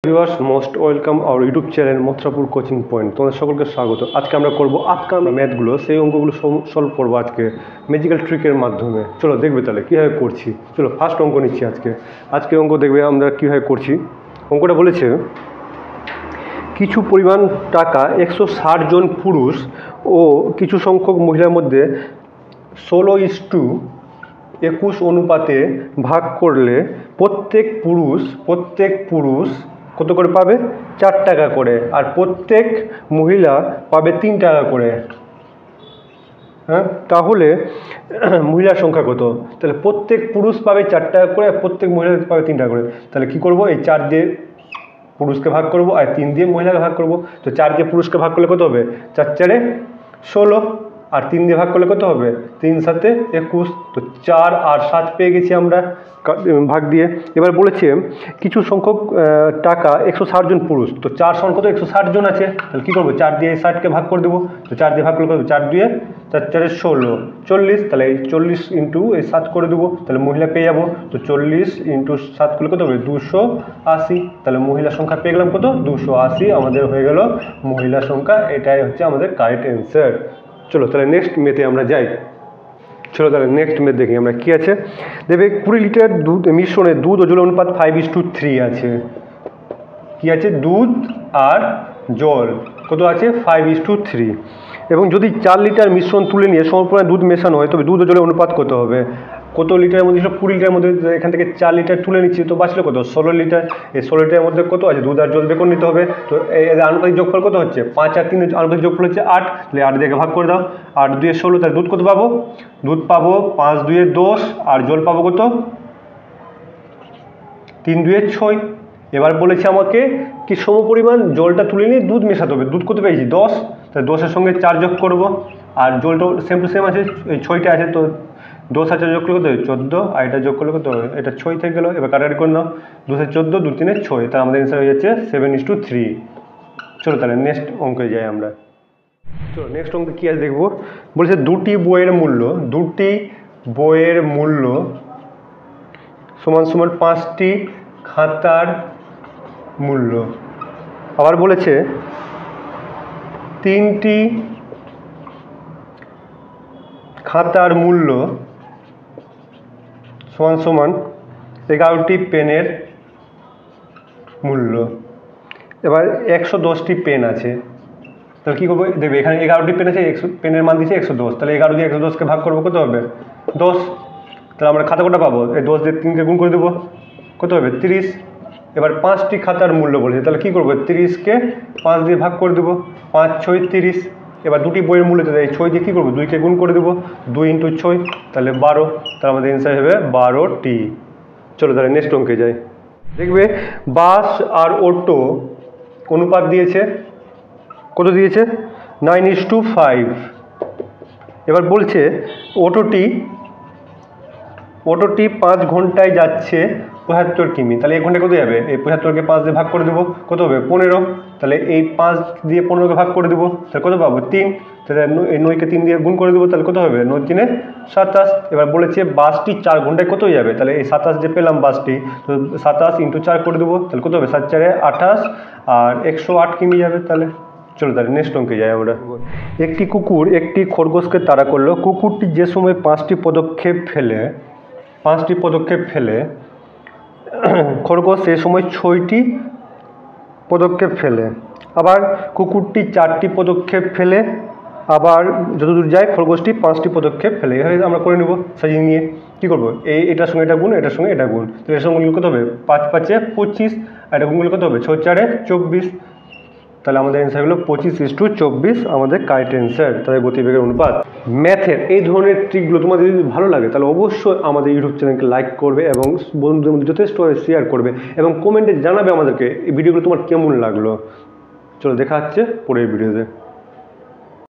Viewers most welcome our YouTube channel Mathurapur coaching point. তোমাদের সকলকে স্বাগত। আজকে আমরা করব আপকামিং ম্যাথগুলো, সেই অঙ্কগুলো সলভ করবো আজকে ম্যাজিক্যাল ট্রিকের মাধ্যমে। চলো দেখবে তাহলে কীভাবে করছি। চলো ফার্স্ট অঙ্ক নিচ্ছি আজকে অঙ্ক দেখবে আমরা কীভাবে করছি। অঙ্কটা বলেছে কিছু পরিমাণ টাকা 160 জন পুরুষ ও কিছু সংখ্যক মহিলার মধ্যে 16:21 অনুপাতে ভাগ করলে প্রত্যেক পুরুষ কত করে পাবে? 4 টাকা করে, আর প্রত্যেক মহিলা পাবে 3 টাকা করে। হ্যাঁ, তাহলে মহিলার সংখ্যা কত? তাহলে প্রত্যেক পুরুষ পাবে 4 টাকা করে, প্রত্যেক মহিলা পাবে 3 টাকা করে। তাহলে কি করব? এই 4 দিয়ে পুরুষকে ভাগ করব আর 3 দিয়ে মহিলাকে ভাগ করব। তো 4 দিয়ে পুরুষকে ভাগ করলে কত হবে? 4 4 16, আর 3 দিয়ে ভাগ করলে কত হবে? 3 7 21। তো 4 আর 7 পেয়ে গেছি আমরা ভাগ দিয়ে। এবার বলেছে কিছু সংখ্যক টাকা 160 জন পুরুষ, তো 4 সমান কত? 160 জন আছে। তাহলে কী করবো? 4 দিয়ে 60কে ভাগ করে দেবো। তো 4 দিয়ে ভাগ করলে কত? 4 দিয়ে 4 4 16 40। তাহলে এই 40 ইন্টু এই 7 করে দেবো, তাহলে মহিলা পেয়ে যাবো। তো 40 ইন্টু 7 করলে কত হবে? 280। তাহলে মহিলা সংখ্যা পেয়ে গেলাম কত? 280 আমাদের হয়ে গেল মহিলা সংখ্যা। এটাই হচ্ছে আমাদের কারেক্ট অ্যান্সার। চলো তাহলে নেক্সট মেথে আমরা যাই। চলো তাহলে নেক্সট মেথ দেখি আমরা কী আছে। দেখবে 20 লিটার দুধ মিশ্রণে দুধ ও জলের অনুপাত 5:3 আছে। কি আছে? দুধ আর জল কত আছে? 5:3। এবং যদি 4 লিটার মিশ্রণ তুলে নিয়ে সমপরিমাণ দুধ মেশানো হয় তবে দুধ ও জলের অনুপাত কত হবে? কত লিটারের মধ্যে ছিল? 20 লিটারের মধ্যে এখান থেকে 4 লিটার তুলে নিচ্ছি, তো বাঁচলো কত? 16 লিটার। এই 16 লিটারের মধ্যে কত আছে? দুধ আর জল বের করে নিতে হবে। তো এর আনুপাতিক যোগফল কত হচ্ছে? 5 আর 3 আনুপাতিক যোগফল হচ্ছে 8। তাহলে 8 দিয়ে ভাগ করে দাও। 8 2 16। তাহলে দুধ কত পাবো? দুধ পাবো 5 2 10, আর জল পাবো কত? 3 2 6। এবার বলেছে আমাকে কি সমপরিমাণ জলটা তুলে নিয়ে দুধ মেশাতে হবে। দুধ কত পেয়েছি? 10। তাহলে 10-এর সঙ্গে 4 যোগ করবো, আর জলটা সেম টু সেম আছে, এই 6টা আছে। তো 10 আর 4 যোগ করলে কত হবে? 14, আর এটা যোগ করলে কত হবে? এটা 6 থেকে গেলো। এবার কাটাকাটি করে নাও। 2 14, 2 3 6। তাহলে আমাদের অ্যান্সার হয়ে যাচ্ছে 7:3। চলো তাহলে নেক্সট অঙ্কে যাই আমরা। চলো নেক্সট অঙ্কে কী আছে দেখবো। বলেছে দুটি বইয়ের মূল্য সমান সমান 5টি খাতার মূল্য। আবার বলেছে 3টি খাতার মূল্য সমান সমান 11টি পেনের মূল্য। এবার 110টি পেন আছে। তাহলে কী করবো? দেখবে এখানে 11টি পেন আছে, পেনের মান দিয়েছে 110। তাহলে 11 দিয়ে 110কে ভাগ করবো, কত হবে? 10। তাহলে আমরা খাতা কটা পাবো? এই 10 দিয়ে 3কে গুণ করে দেবো, কত হবে? 30। এবার 5টি খাতার মূল্য বলেছে, তাহলে কী করবো? 30কে 5 দিয়ে ভাগ করে দেবো। 5 6 30। এবার দুটি বইয়ের মূল্য, এই 6 দিয়ে কী করবো? 2কে গুণ করে দেবো। 2 ইন্টু 6, তাহলে 12। তাহলে আমাদের অ্যান্সার হবে 12টি। চলো তাহলে নেক্সট অঙ্কে যাই। দেখবে বাস আর অটো অনুপাত দিয়েছে, কত দিয়েছে? 9:5। এবার বলছে অটোটি 5 ঘন্টায় যাচ্ছে 75 কিমি। তাহলে 1 ঘন্টায় কত যাবে? এই 75কে 5 দিয়ে ভাগ করে দেবো, কত হবে? 15। তাহলে এই 5 দিয়ে 15কে ভাগ করে দেবো, তাহলে কত পাবো? 3। তাহলে এই 9কে 3 দিয়ে গুণ করে দেবো, তাহলে কত হবে? 9 3 27। এবার বলেছে বাসটি 4 ঘন্টায় কত যাবে? তাহলে এই 27 যে পেলাম বাসটি, তো 27 ইন্টু 4 করে দেবো, তাহলে কত হবে? 7 4 28, আর 108 কিমি যাবে। তাহলে চলো তাহলে নেক্সট অঙ্কে যাই আমরা। একটি কুকুর একটি খরগোশকে তাড়া করলো। কুকুরটি যে সময় 5টি পদক্ষেপ ফেলে খরগোশ সে সময় 6টি পদক্ষেপ ফেলে। আবার কুকুরটি 4টি পদক্ষেপ ফেলে, আবার যতদূর যায় খরগোশটি 5টি পদক্ষেপ ফেলে। এভাবে আমরা করে নেব সাজিয়ে নিয়ে। কী করবো? এটার সঙ্গে এটা গুণ, এটার সঙ্গে এটা গুণ। তো এর সঙ্গে কত হবে? 5 5 25, আর এটা গুণগুলো কত হবে? 6 4 24। তাহলে আমাদের অ্যান্সার হলো 25:24 আমাদের কারেক্ট অ্যান্সার। তাদের গতিবেগের অনুপাত। ম্যাথের এই ধরনের ট্রিকগুলো তোমাদের যদি ভালো লাগে তাহলে অবশ্যই আমাদের ইউটিউব চ্যানেলকে লাইক করবে এবং বন্ধুদের মধ্যে যথেষ্ট শেয়ার করবে এবং কমেন্টে জানাবে আমাদেরকে এই ভিডিওগুলো তোমার কেমন লাগলো। চলো দেখা হচ্ছে পরের ভিডিওতে।